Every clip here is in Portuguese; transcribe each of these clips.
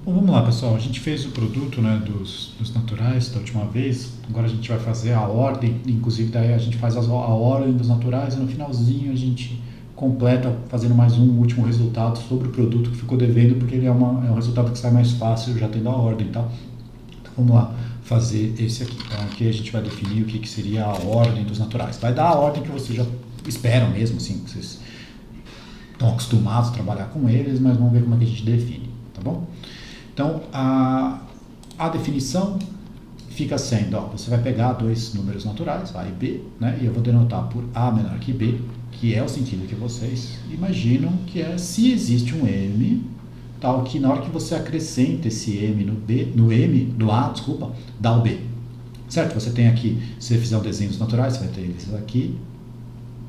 Bom, vamos lá, pessoal. A gente fez o produto, né, dos naturais da última vez. Agora a gente vai fazer a ordem. Inclusive, daí a gente faz a ordem dos naturais e no finalzinho a gente completa fazendo mais um último resultado sobre o produto que ficou devendo, porque ele é um resultado que sai mais fácil já tendo a ordem, tá? Então, vamos lá fazer esse aqui. Então, aqui a gente vai definir o que seria a ordem dos naturais. Vai dar a ordem que vocês já esperam mesmo, assim, que vocês estão acostumados a trabalhar com eles, mas vamos ver como é que a gente define, tá bom? Então, a definição fica sendo, ó, você vai pegar dois números naturais, A e B, né, e eu vou denotar por A menor que B, que é o sentido que vocês imaginam, que é se existe um M, tal que na hora que você acrescenta esse M no A, desculpa, dá o B. Certo? Você tem aqui, se você fizer um desenho dos naturais, você vai ter eles aqui,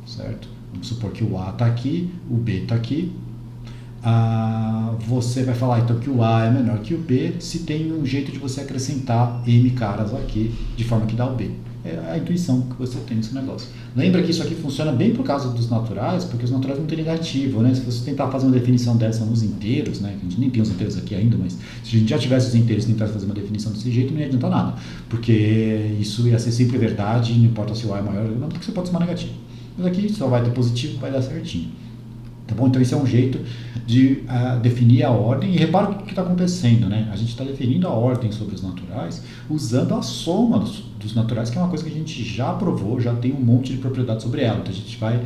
certo? Vamos supor que o A está aqui, o B está aqui. Você vai falar então que o A é menor que o B se tem um jeito de você acrescentar M caras aqui de forma que dá o B. É a intuição que você tem nesse negócio. Lembra que isso aqui funciona bem por causa dos naturais, porque os naturais não tem negativo, né? Se você tentar fazer uma definição dessa nos inteiros, né? A gente nem tem os inteiros aqui ainda, mas se a gente já tivesse os inteiros e tentasse fazer uma definição desse jeito, não ia adiantar nada, porque isso ia ser sempre verdade, não importa se o A é maior ou não, porque você pode somar negativo. Mas aqui só vai ter positivo, vai dar certinho. Tá bom? Então esse é um jeito de definir a ordem. E repara o que está acontecendo, né? A gente está definindo a ordem sobre os naturais usando a soma dos naturais, que é uma coisa que a gente já provou, já tem um monte de propriedades sobre ela. Então a gente vai,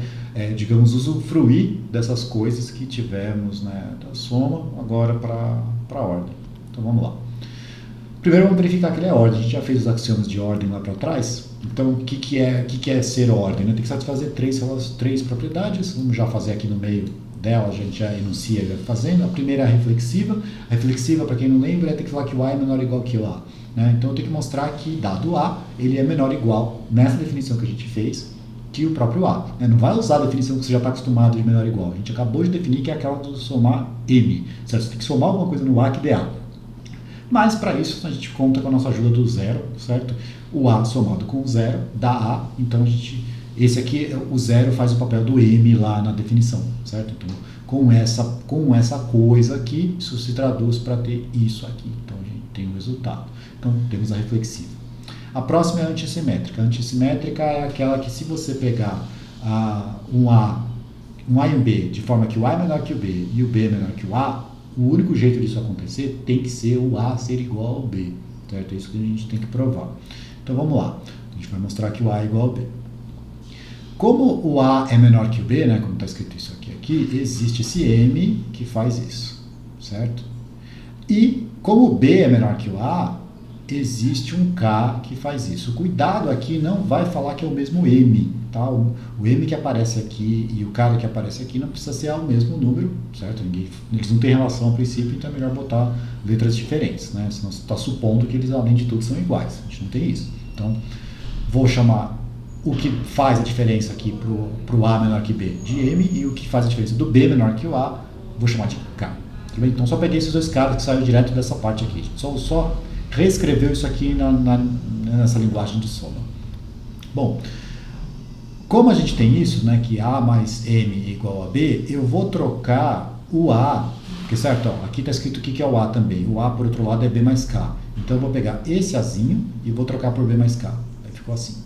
digamos, usufruir dessas coisas que tivemos, né, da soma agora para a ordem. Então vamos lá. Primeiro vamos verificar que ele é ordem. A gente já fez os axiomas de ordem lá para trás. Então o que é ser ordem? Né? Tem que satisfazer três propriedades. Vamos já fazer aqui no meio dela, a gente já enuncia já fazendo. A primeira é a reflexiva. A reflexiva, para quem não lembra, é ter que falar que o A é menor ou igual que o A. Né? Então eu tenho que mostrar que, dado A, ele é menor ou igual, nessa definição que a gente fez, que o próprio A. Né? Não vai usar a definição que você já está acostumado de menor ou igual. A gente acabou de definir que é aquela de somar M. Certo? Você tem que somar alguma coisa no A que dê A. Mas para isso a gente conta com a nossa ajuda do zero, certo? O A somado com o zero dá A, então esse aqui, o zero faz o papel do M lá na definição, certo? Então com essa coisa aqui, isso se traduz para ter isso aqui. Então a gente tem o resultado. Então temos a reflexiva. A próxima é a antissimétrica. A antissimétrica é aquela que se você pegar um A e um B, de forma que o A é menor que o B e o B é menor que o A, o único jeito disso acontecer tem que ser o A ser igual ao B, certo? É isso que a gente tem que provar. Então vamos lá, a gente vai mostrar que o A é igual ao B. Como o A é menor que o B, né, como está escrito isso aqui, existe esse M que faz isso, certo? E como o B é menor que o A, existe um K que faz isso. Cuidado aqui, não vai falar que é o mesmo M, tá? O M que aparece aqui e o K que aparece aqui não precisa ser o mesmo número, certo? Eles não têm relação a princípio, então é melhor botar letras diferentes, né? Senão você está supondo que eles, além de tudo, são iguais. A gente não tem isso. Então, vou chamar o que faz a diferença aqui para o A menor que B de M e o que faz a diferença do B menor que o A, vou chamar de K. Então, só peguei esses dois caras que saíram direto dessa parte aqui. Só reescreveu isso aqui nessa linguagem de soma. Bom, como a gente tem isso, né, que A mais M é igual a B, eu vou trocar o A, porque certo, ó, aqui está escrito o que é o A também. O A, por outro lado, é B mais K. Então eu vou pegar esse Azinho e vou trocar por B mais K. Aí ficou assim.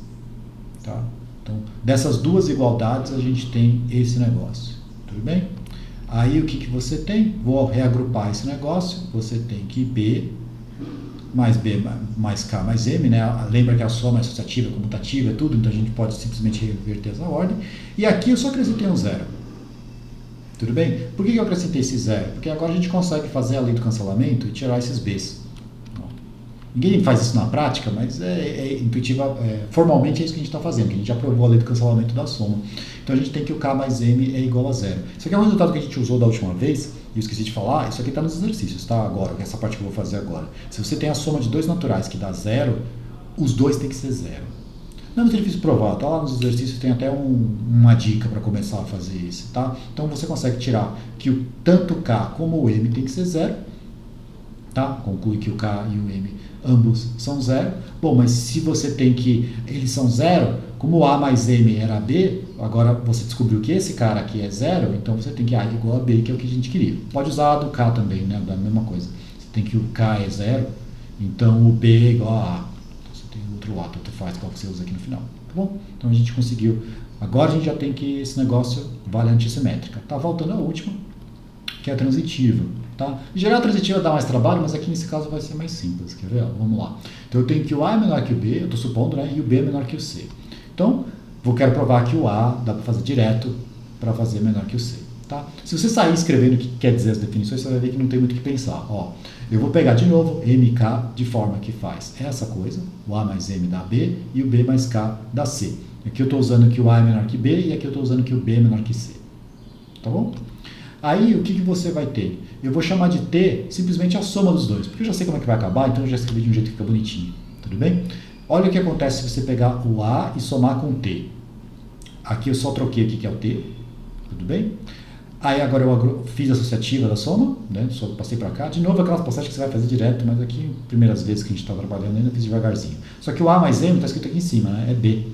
Tá? Então, dessas duas igualdades, a gente tem esse negócio. Tudo bem? Aí o que você tem? Vou reagrupar esse negócio. Você tem que B mais B mais K mais M, né? Lembra que a soma é associativa, comutativa, é tudo, então a gente pode simplesmente reverter essa ordem. E aqui eu só acrescentei um zero. Tudo bem? Por que eu acrescentei esse zero? Porque agora a gente consegue fazer a lei do cancelamento e tirar esses Bs. Ninguém faz isso na prática, mas intuitiva, formalmente é isso que a gente está fazendo, que a gente já provou a lei do cancelamento da soma. Então a gente tem que o K mais M é igual a zero. Isso aqui é um resultado que a gente usou da última vez, e eu esqueci de falar, isso aqui está nos exercícios, tá? Agora, essa parte que eu vou fazer agora. Se você tem a soma de dois naturais que dá zero, os dois tem que ser zero. Não é muito difícil provar, tá? Lá nos exercícios tem até uma dica para começar a fazer isso, tá? Então você consegue tirar que tanto o K como o M tem que ser zero, tá? Conclui que o K e o M ambos são zero. Bom, mas se você tem que eles são zero, como o A mais M era B, agora você descobriu que esse cara aqui é zero, então você tem que A igual a B, que é o que a gente queria. Pode usar a do K também, né? Da mesma coisa. tem que o K é 0, então o B é igual a A. Então, você tem outro A, tanto faz qual que você usa aqui no final. Tá bom? Então a gente conseguiu. Agora a gente já tem que esse negócio vale antissimétrica. Tá faltando a última, que é a transitiva. Tá? Em geral a transitiva dá mais trabalho, mas aqui nesse caso vai ser mais simples. Quer ver? Vamos lá. Então eu tenho que o A é menor que o B, eu estou supondo, né? E o B é menor que o C. Então, quero provar que o A dá para fazer direto para fazer menor que o C. Tá? Se você sair escrevendo o que quer dizer as definições, você vai ver que não tem muito o que pensar. Ó, eu vou pegar de novo MK de forma que faz essa coisa, o A mais M dá B e o B mais K dá C. Aqui eu estou usando que o A é menor que B e aqui eu estou usando que o B é menor que C. Tá bom? Aí o que você vai ter? Eu vou chamar de T simplesmente a soma dos dois, porque eu já sei como é que vai acabar, então eu já escrevi de um jeito que fica bonitinho. Tudo bem? Olha o que acontece se você pegar o A e somar com o T. Aqui eu só troquei aqui que é o T. Tudo bem? Aí agora eu fiz a associativa da soma, né? Só passei para cá. De novo aquelas passagens que você vai fazer direto, mas aqui, primeiras vezes que a gente está trabalhando, ainda fiz devagarzinho. Só que o A mais M está escrito aqui em cima, né? É B.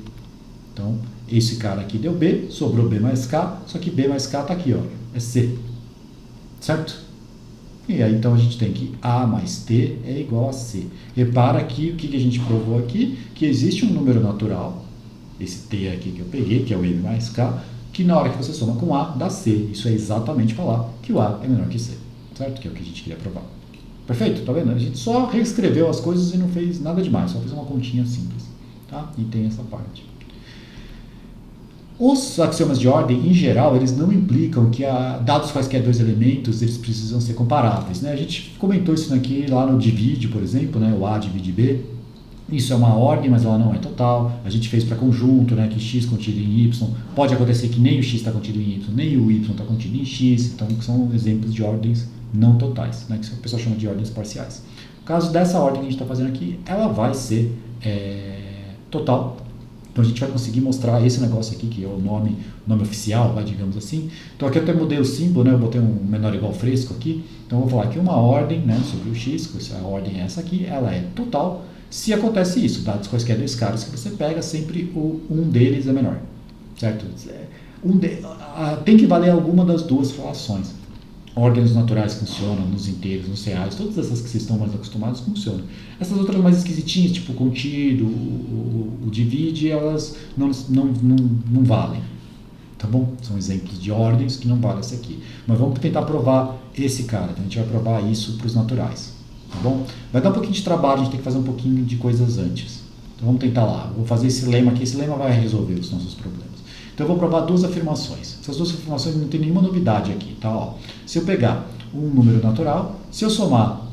Então, esse cara aqui deu B, sobrou B mais K, só que B mais K está aqui, ó, é C. Certo? E aí então a gente tem que A mais T é igual a C. Repara que o que a gente provou aqui? Que existe um número natural, esse T aqui que eu peguei, que é o M mais K, que na hora que você soma com A, dá C. Isso é exatamente falar que o A é menor que C. Certo? Que é o que a gente queria provar. Perfeito? Tá vendo? A gente só reescreveu as coisas e não fez nada demais, só fez uma continha simples. Tá? E tem essa parte. Os axiomas de ordem, em geral, eles não implicam que, dados quaisquer dois elementos, eles precisam ser comparáveis. Né? A gente comentou isso aqui lá no divide, por exemplo, né? O A divide B. Isso é uma ordem, mas ela não é total. A gente fez para conjunto, né? Que x contido em y. Pode acontecer que nem o x está contido em y, nem o y está contido em x. Então, são exemplos de ordens não totais, né? Que o pessoal chama de ordens parciais. No caso dessa ordem que a gente está fazendo aqui, ela vai ser total. Então a gente vai conseguir mostrar esse negócio aqui, que é o nome oficial, digamos assim. Então aqui eu até mudei o símbolo, né? Eu botei um menor igual fresco aqui. Então eu vou falar que uma ordem, né, sobre o x, a ordem é essa aqui, ela é total. Se acontece isso, dados quaisquer dois caras que você pega, sempre um deles é menor. Certo? Tem que valer alguma das duas relações. Ordens naturais funcionam, nos inteiros, nos reais, todas essas que vocês estão mais acostumados funcionam. Essas outras mais esquisitinhas, tipo o contido, o divide, elas não valem. Tá bom? São exemplos de ordens que não valem essa aqui. Mas vamos tentar provar esse cara. Então a gente vai provar isso para os naturais. Tá bom? Vai dar um pouquinho de trabalho, a gente tem que fazer um pouquinho de coisas antes. Então vamos tentar lá. Vou fazer esse lema aqui. Esse lema vai resolver os nossos problemas. Então eu vou provar duas afirmações. Essas duas afirmações não tem nenhuma novidade aqui, tá? Ó, se eu pegar um número natural, se eu somar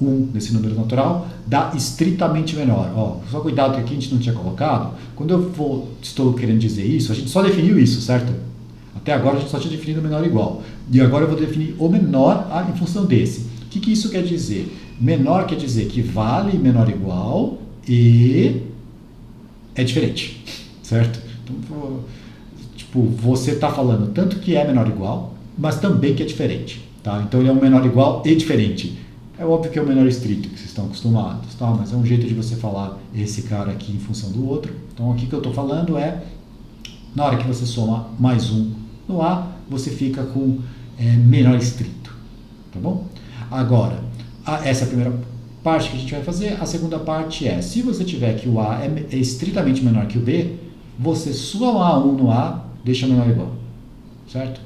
um desse número natural, dá estritamente menor. Ó, só cuidado que aqui a gente não tinha colocado. Quando estou querendo dizer isso, a gente só definiu isso, certo? Até agora a gente só tinha definido o menor ou igual. E agora eu vou definir o menor em função desse. O que isso quer dizer? Menor quer dizer que vale menor ou igual e é diferente, certo? Então, você está falando tanto que é menor ou igual, mas também que é diferente. Tá? Então ele é um menor ou igual e diferente. É óbvio que é o menor estrito que vocês estão acostumados, tá? Mas é um jeito de você falar esse cara aqui em função do outro. Então aqui que eu estou falando é, na hora que você soma mais um no A, você fica com menor estrito. Tá bom? Agora, essa é a primeira parte que a gente vai fazer. A segunda parte é, se você tiver que o A é estritamente menor que o B, você soma um no A, deixa menor ou igual, certo?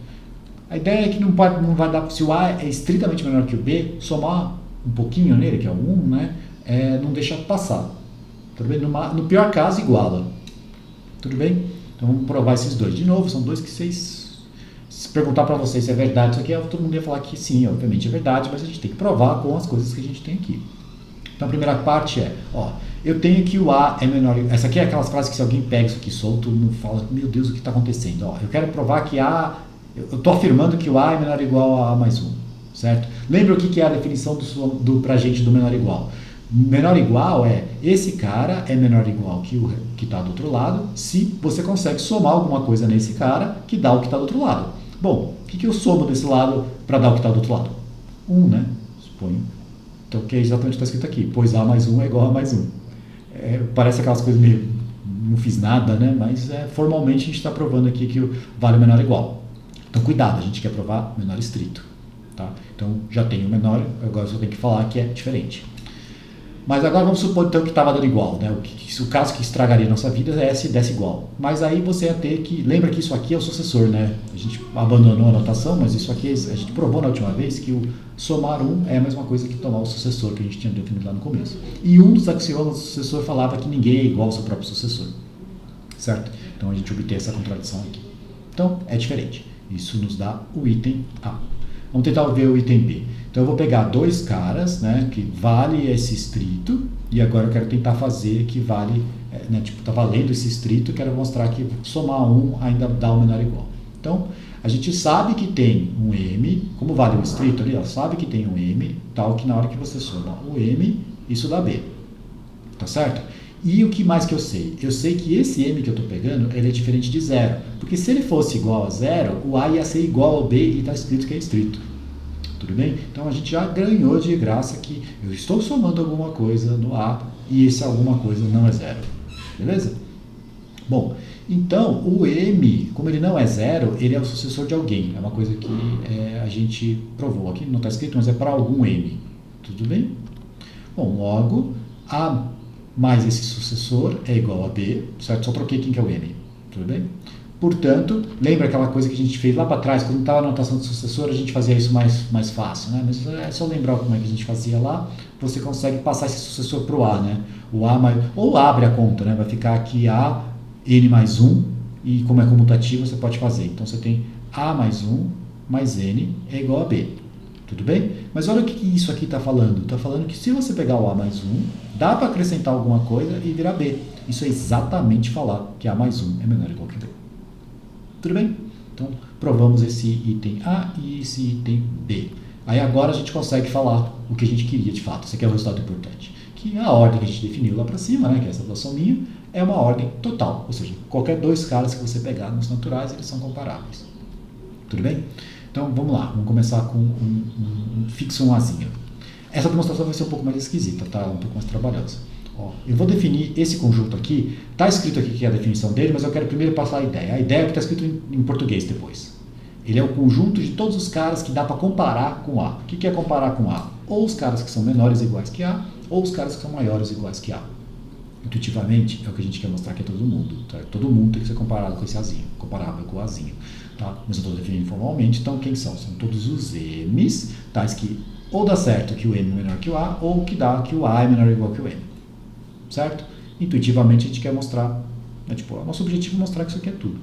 A ideia é que não vai dar, se o A é estritamente menor que o B, somar um pouquinho nele, que é o 1, né, não deixa passar. Tudo bem? No pior caso, iguala. Tudo bem? Então vamos provar esses dois. De novo, são dois que vocês, se perguntar para vocês se é verdade isso aqui, todo mundo ia falar que sim, obviamente é verdade, mas a gente tem que provar com as coisas que a gente tem aqui. Então a primeira parte é, ó, eu tenho que o A é menor. Essa aqui é aquelas frases que se alguém pega isso aqui solto, não fala, meu Deus, o que está acontecendo? Ó, eu quero provar que eu estou afirmando que o A é menor ou igual a A mais 1, certo? Lembra o que é a definição pra gente do menor ou igual? Menor ou igual é, esse cara é menor ou igual que o que está do outro lado, se você consegue somar alguma coisa nesse cara que dá o que está do outro lado. Bom, o que eu somo desse lado para dar o que está do outro lado? 1, né? Suponho. Então, que é exatamente o que está escrito aqui, pois A mais 1 é igual a mais 1. Parece aquelas coisas meio, não fiz nada, né? Mas formalmente a gente está provando aqui que o vale menor ou igual. Então cuidado, a gente quer provar menor estrito. Tá? Então já tem o menor, agora eu só tenho que falar que é diferente. Mas agora vamos supor então que estava dando igual, né? O caso que estragaria a nossa vida é se desse igual. Mas aí você ia ter que... Lembra que isso aqui é o sucessor, né? A gente abandonou a anotação, mas isso aqui a gente provou na última vez que o somar 1 é a mesma coisa que tomar o sucessor que a gente tinha definido lá no começo. E um dos axiomas do sucessor falava que ninguém é igual ao seu próprio sucessor. Certo? Então a gente obtém essa contradição aqui. Então é diferente. Isso nos dá o item A. Vamos tentar ver o item B. Então eu vou pegar dois caras, né, que vale esse estrito, e agora eu quero tentar fazer que vale, né, tipo, tá valendo esse estrito, eu quero mostrar que somar 1 ainda dá o menor ou igual. Então, a gente sabe que tem um M, como vale o estrito ali, ó, sabe que tem um M, tal que na hora que você soma o M, isso dá B. Tá certo? E o que mais que eu sei? Eu sei que esse M que eu estou pegando, ele é diferente de zero. Porque se ele fosse igual a zero, o A ia ser igual ao B e está escrito que é estrito. Tudo bem? Então a gente já ganhou de graça que eu estou somando alguma coisa no A e esse alguma coisa não é zero. Beleza? Bom, então o M, como ele não é zero, ele é o sucessor de alguém. É uma coisa que a gente provou aqui, não está escrito, mas é para algum M. Tudo bem? Bom, logo, A mais esse sucessor é igual a B, certo? Só troquei quem que é o M. Tudo bem? Portanto, lembra aquela coisa que a gente fez lá para trás, quando estava a anotação do sucessor, a gente fazia isso mais fácil, né? Mas é só lembrar como é que a gente fazia lá, você consegue passar esse sucessor para o A, né? O A mais, ou abre a conta, né? Vai ficar aqui A, N mais 1, e como é comutativo, você pode fazer. Então, você tem A mais 1 mais N é igual a B. Tudo bem? Mas olha o que isso aqui está falando. Está falando que se você pegar o A mais 1, dá para acrescentar alguma coisa e virar B. Isso é exatamente falar que A mais 1 é menor ou igual que B. Tudo bem? Então, provamos esse item A e esse item B. Aí agora a gente consegue falar o que a gente queria de fato. Esse aqui é o resultado importante. Que a ordem que a gente definiu lá para cima, né, que é essa da sominha, é uma ordem total. Ou seja, qualquer dois caras que você pegar nos naturais, eles são comparáveis. Tudo bem? Então, vamos lá. Vamos começar com um fixo um Azinho. Essa demonstração vai ser um pouco mais esquisita, tá? Um pouco mais trabalhosa. Ó, eu vou definir esse conjunto aqui. Está escrito aqui que é a definição dele, mas eu quero primeiro passar a ideia. A ideia é que está escrito em português depois. Ele é o conjunto de todos os caras que dá para comparar com A. O que é comparar com A? Ou os caras que são menores ou iguais que A, ou os caras que são maiores ou iguais que A. Intuitivamente, é o que a gente quer mostrar que é todo mundo. Tá? Todo mundo tem que ser comparado com esse Azinho, comparável com o Azinho. Tá? Mas eu estou definindo formalmente, então quem são? São todos os M's, tais que ou dá certo que o M é menor que o A, ou que dá que o A é menor ou igual que o M. Certo? Intuitivamente a gente quer mostrar, né, tipo, o nosso objetivo é mostrar que isso aqui é tudo.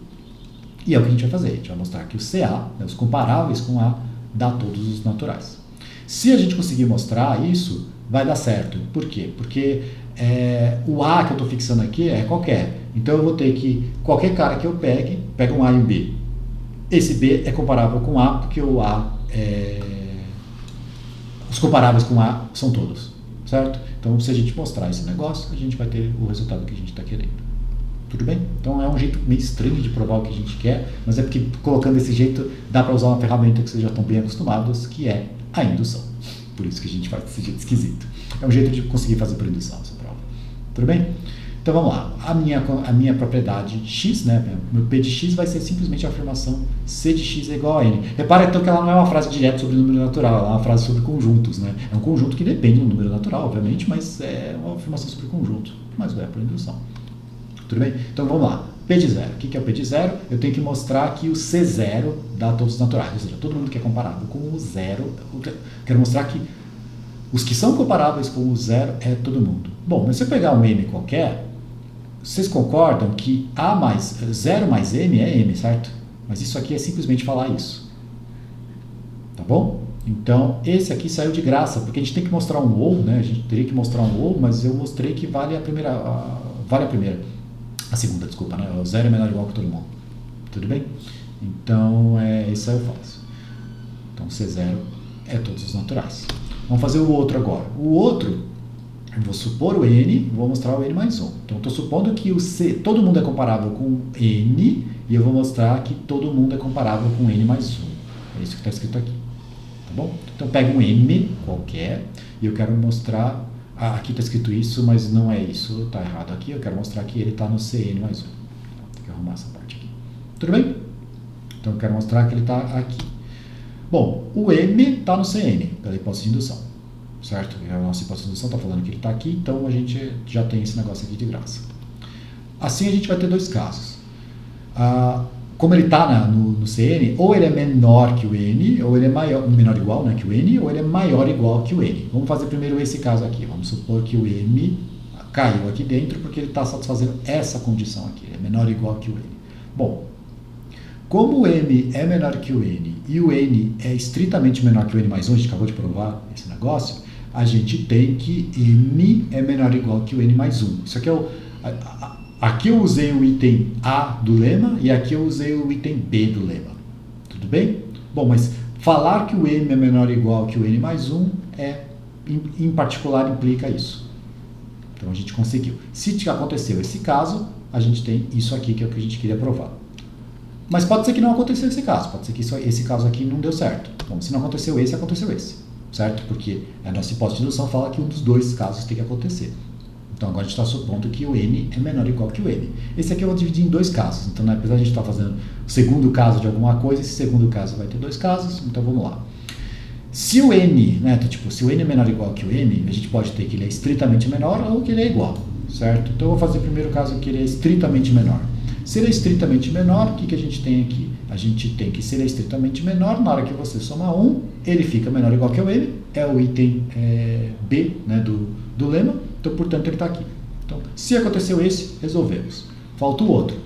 E é o que a gente vai fazer, a gente vai mostrar que o CA, né, os comparáveis com A, dá todos os naturais. Se a gente conseguir mostrar isso, vai dar certo. Por quê? Porque o A que eu estou fixando aqui é qualquer. Então eu vou ter que, qualquer cara que eu pegue, pega um A e um B. Esse B é comparável com A, porque o A os comparáveis com A são todos, certo? Então, se a gente mostrar esse negócio, a gente vai ter o resultado que a gente está querendo. Tudo bem? Então, é um jeito meio estranho de provar o que a gente quer, mas é porque colocando desse jeito, dá para usar uma ferramenta que vocês já estão bem acostumados, que é a indução. Por isso que a gente faz desse jeito esquisito. É um jeito de conseguir fazer por indução essa prova. Tudo bem? Então vamos lá, a minha propriedade x, né, meu P de x vai ser simplesmente a afirmação C de x é igual a n. Repara então que ela não é uma frase direta sobre número natural, ela é uma frase sobre conjuntos, né? É um conjunto que depende do número natural, obviamente, mas é uma afirmação sobre conjunto, mas é por indução. Tudo bem? Então vamos lá, P de zero. O que é o P de zero? Eu tenho que mostrar que o C0 dá todos os naturais, ou seja, todo mundo que é comparável com o zero, eu quero mostrar que os que são comparáveis com o zero é todo mundo. Bom, mas se eu pegar um M qualquer, vocês concordam que A mais 0 mais M é M, certo? Mas isso aqui é simplesmente falar isso. Tá bom? Então, esse aqui saiu de graça, porque a gente tem que mostrar um ou, né? A gente teria que mostrar um ou, mas eu mostrei que vale a primeira. A segunda, desculpa, né? O 0 é menor ou igual que todo mundo. Tudo bem? Então, isso aí eu faço. Então, C0 é todos os naturais. Vamos fazer o outro agora. O outro, eu vou supor o N, vou mostrar o N mais 1. Então, estou supondo que o C, todo mundo é comparável com N, e eu vou mostrar que todo mundo é comparável com N mais 1. É isso que está escrito aqui. Tá bom? Então, pego um M qualquer, e eu quero mostrar, aqui está escrito isso, mas não é isso, está errado aqui, eu quero mostrar que ele está no CN mais 1. Tem que arrumar essa parte aqui. Tudo bem? Então, eu quero mostrar que ele está aqui. Bom, o M está no CN, pela hipótese de indução, certo? A nossa hipótese de indução está falando que ele está aqui, então a gente já tem esse negócio aqui de graça. Assim a gente vai ter dois casos. Como ele está no CN, ou ele é menor que o N, ou ele é menor ou igual, né, que o N, ou ele é maior ou igual que o N. Vamos fazer primeiro esse caso aqui. Vamos supor que o M caiu aqui dentro porque ele está satisfazendo essa condição aqui, ele é menor ou igual que o N. Bom, como o M é menor que o N e o N é estritamente menor que o N mais 1, a gente acabou de provar esse negócio, a gente tem que M é menor ou igual que o N mais 1. Isso aqui é o... Aqui eu usei o item A do lema e aqui eu usei o item B do lema. Tudo bem? Bom, mas falar que o M é menor ou igual que o N mais 1 em particular implica isso. Então a gente conseguiu. Se aconteceu esse caso, a gente tem isso aqui que é o que a gente queria provar. Mas pode ser que não aconteceu esse caso, pode ser que esse caso aqui não deu certo. Bom, se não aconteceu esse, aconteceu esse, certo? Porque a nossa hipótese de indução fala que um dos dois casos tem que acontecer. Então agora a gente está supondo que o N é menor ou igual que o N. Esse aqui eu vou dividir em dois casos. Então, apesar de a gente estar fazendo o segundo caso de alguma coisa, esse segundo caso vai ter dois casos, então vamos lá. Se o N, né, se o N é menor ou igual que o N, a gente pode ter que ele é estritamente menor ou que ele é igual, certo? Então eu vou fazer o primeiro caso que ele é estritamente menor. Se ele é estritamente menor, o que a gente tem aqui? A gente tem que se ele é estritamente menor, na hora que você soma 1, ele fica menor ou igual que o N, é o item B, né, do lema, então portanto ele está aqui. Então, se aconteceu esse, resolvemos. Falta o outro.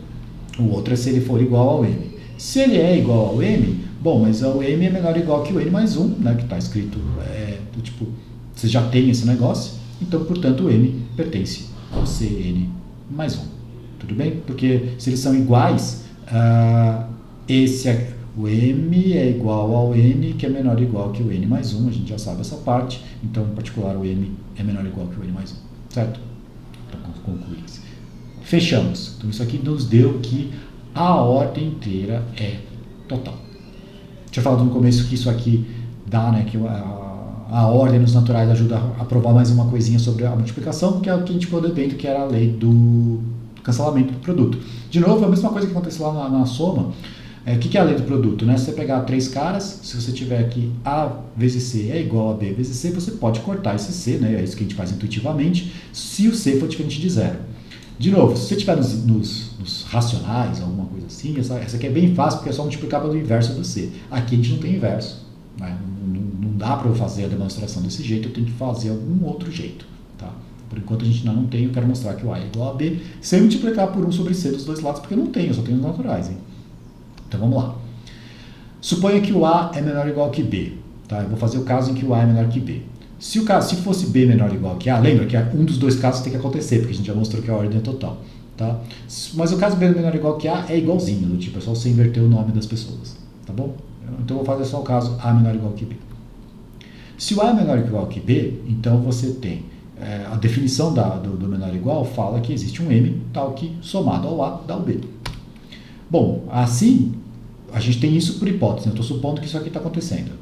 O outro é se ele for igual ao M. Se ele é igual ao M, bom, mas o M é menor ou igual que o N mais 1, né, que está escrito, você já tem esse negócio, então portanto o M pertence ao CN mais 1. Tudo bem? Porque se eles são iguais, o M é igual ao N, que é menor ou igual que o N mais 1, a gente já sabe essa parte, então em particular o M é menor ou igual que o N mais 1, certo? Então conclui-se. Fechamos. Então isso aqui nos deu que a ordem inteira é total. Tinha falado no começo que isso aqui dá, né, que a ordem nos naturais ajuda a provar mais uma coisinha sobre a multiplicação, que é o que a gente ficou devendo, que era a lei do cancelamento do produto. De novo, a mesma coisa que acontece lá na soma. O que é a lei do produto? Né? Se você pegar três caras, se você tiver aqui A vezes C é igual a B vezes C, você pode cortar esse C, né? É isso que a gente faz intuitivamente, se o C for diferente de zero. De novo, se você estiver nos racionais, alguma coisa assim, essa aqui é bem fácil, porque é só multiplicar pelo inverso do C. Aqui a gente não tem inverso. Né? Não dá para eu fazer a demonstração desse jeito, eu tenho que fazer algum outro jeito. Tá? Por enquanto a gente ainda não tem, eu quero mostrar que o A é igual a B, sem multiplicar por 1 sobre C dos dois lados, porque eu não tenho, eu só tenho os naturais. Hein? Então vamos lá. Suponha que o A é menor ou igual que B. Tá? Eu vou fazer o caso em que o A é menor que B. Se fosse B menor ou igual que A, lembra que um dos dois casos tem que acontecer, porque a gente já mostrou que a ordem é total. Tá? Mas o caso B menor ou igual que A é igualzinho, do tipo, é só você inverter o nome das pessoas. Tá bom? Então eu vou fazer só o caso A menor ou igual que B. Se o A é menor ou igual que B, então você tem a definição do menor ou igual fala que existe um M tal que somado ao A dá o B. Bom, assim, a gente tem isso por hipótese, eu estou supondo que isso aqui está acontecendo.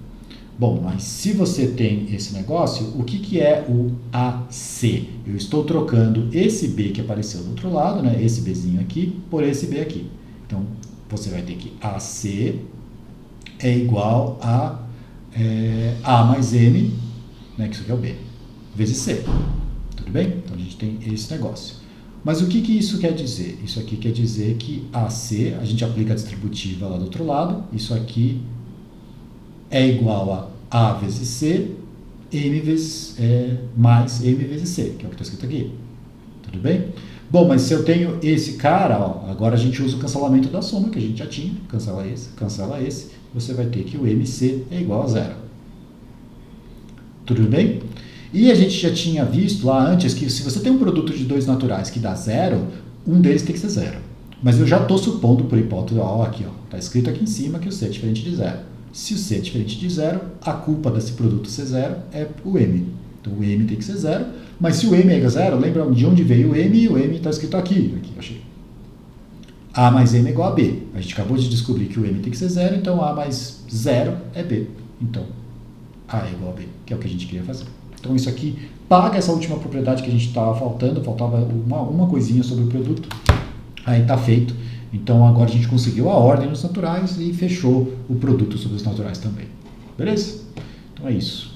Bom, mas se você tem esse negócio, o que é o AC? Eu estou trocando esse B que apareceu do outro lado, né, esse Bzinho aqui, por esse B aqui. Então, você vai ter que AC é igual a A mais M, né, que isso aqui é o B, vezes C. Tudo bem? Então, a gente tem esse negócio. Mas o que isso quer dizer? Isso aqui quer dizer que AC, a gente aplica a distributiva lá do outro lado, isso aqui é igual a vezes C, mais M vezes C, que é o que está escrito aqui. Tudo bem? Bom, mas se eu tenho esse cara, ó, agora a gente usa o cancelamento da soma, que a gente já tinha, cancela esse, você vai ter que o MC é igual a zero. Tudo bem? E a gente já tinha visto lá antes que se você tem um produto de dois naturais que dá zero, um deles tem que ser zero. Mas eu já estou supondo, por hipótese, aqui, está escrito aqui em cima que o C é diferente de zero. Se o C é diferente de zero, a culpa desse produto ser zero é o M. Então o M tem que ser zero, mas se o M é zero, lembra de onde veio o M? O M está escrito aqui, achei. A mais M é igual a B. A gente acabou de descobrir que o M tem que ser zero, então A mais zero é B. Então A é igual a B, que é o que a gente queria fazer. Então isso aqui paga essa última propriedade que a gente estava faltava uma coisinha sobre o produto, aí está feito. Então agora a gente conseguiu a ordem nos naturais e fechou o produto sobre os naturais também. Beleza? Então é isso.